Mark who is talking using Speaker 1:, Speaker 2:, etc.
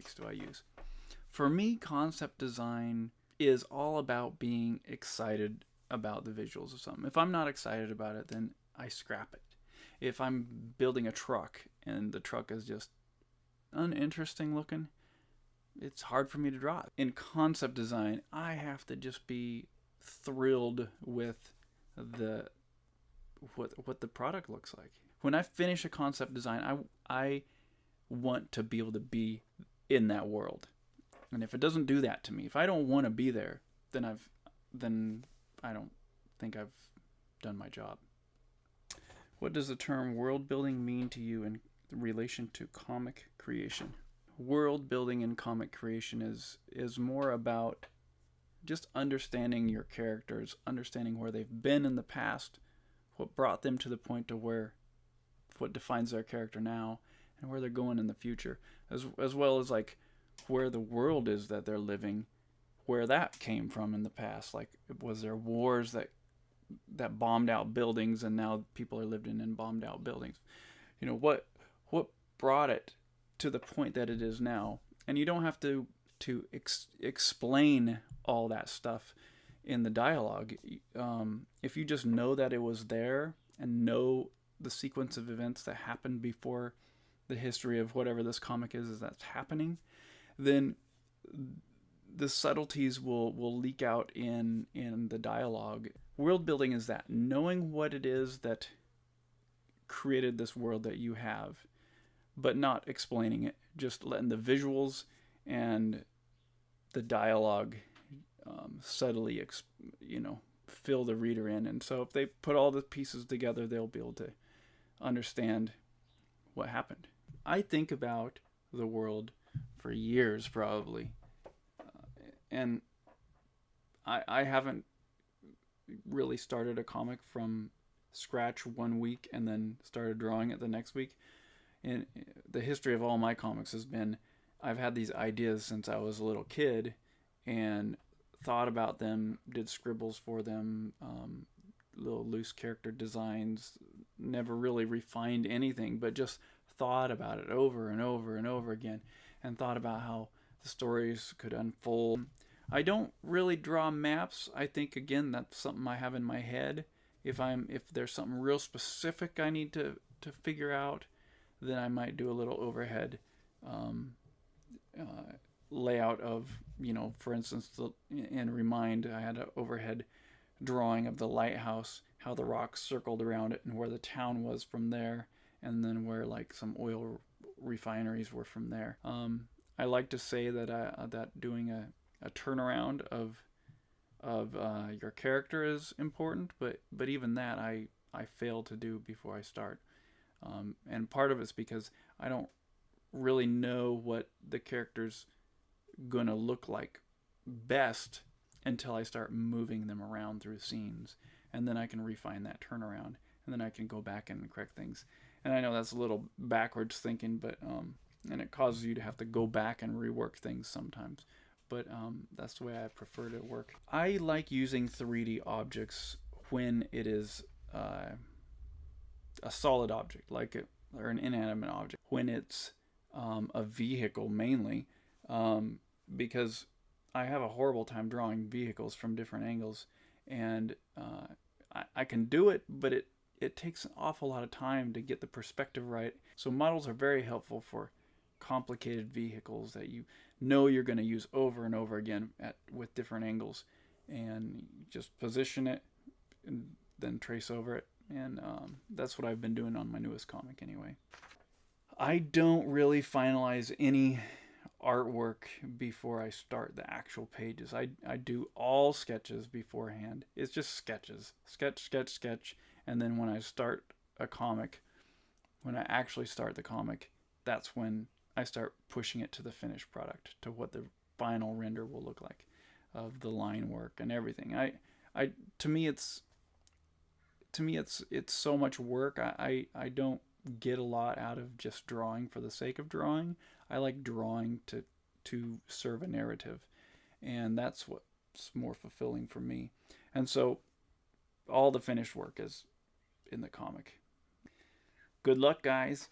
Speaker 1: techniques do I use? For me, concept design is all about being excited about the visuals of something. If I'm not excited about it, then I scrap it. If I'm building a truck and the truck is just uninteresting looking, it's hard for me to draw it. In concept design, I have to just be thrilled with what the product looks like. When I finish a concept design, I want to be able to be in that world. And if it doesn't do that to me, if I don't want to be there, then I don't think I've done my job. What does the term world building mean to you in relation to comic creation? World building and comic creation is more about just understanding your characters, understanding where they've been in the past, what brought them to the point to what defines their character now, and where they're going in the future, as well as like where the world is that they're living, where that came from in the past. Like, was there wars that bombed out buildings, and now people are living in bombed out buildings? You know, what brought it to the point that it is now? And you don't have to explain all that stuff in the dialogue. If you just know that it was there and know the sequence of events that happened before the history of whatever this comic is that's happening, then the subtleties will leak out in the dialogue. World building is that, knowing what it is that created this world that you have, but not explaining it, just letting the visuals and the dialogue subtly fill the reader in. And so if they put all the pieces together, they'll be able to understand what happened. I think about the world for years, probably, and I haven't really started a comic from scratch one week and then started drawing it the next week. And the history of all my comics has been, I've had these ideas since I was a little kid and thought about them, did scribbles for them, little loose character designs, never really refined anything, but just thought about it over and over and over again, and thought about how the stories could unfold. I don't really draw maps. I think, again, that's something I have in my head. If there's something real specific I need to figure out, then I might do a little overhead layout of, for instance, in Remind, I had an overhead drawing of the lighthouse, how the rocks circled around it, and where the town was from there, and then where like some oil refineries were from there. I like to say that doing a turnaround of your character is important, but even that I fail to do before I start. And part of it's because I don't really know what the character's gonna look like best until I start moving them around through scenes, and then I can refine that turnaround, and then I can go back and correct things. And I know that's a little backwards thinking, but and it causes you to have to go back and rework things sometimes. But that's the way I prefer to work. I like using 3D objects when it is a solid object, or an inanimate object. When it's a vehicle mainly, because I have a horrible time drawing vehicles from different angles, and I can do it, but it takes an awful lot of time to get the perspective right. So models are very helpful for complicated vehicles that you're going to use over and over again with different angles, and just position it and then trace over it. And that's what I've been doing on my newest comic anyway. I don't really finalize any artwork before I start the actual pages. I do all sketches beforehand. It's just sketches. Sketch. And then when I start a comic, when I actually start the comic, that's when I start pushing it to the finished product, to what the final render will look like, of the line work and everything. To me it's so much work. I don't get a lot out of just drawing for the sake of drawing. I like drawing to serve a narrative, and that's what's more fulfilling for me. And so all the finished work is in the comic. Good luck, guys.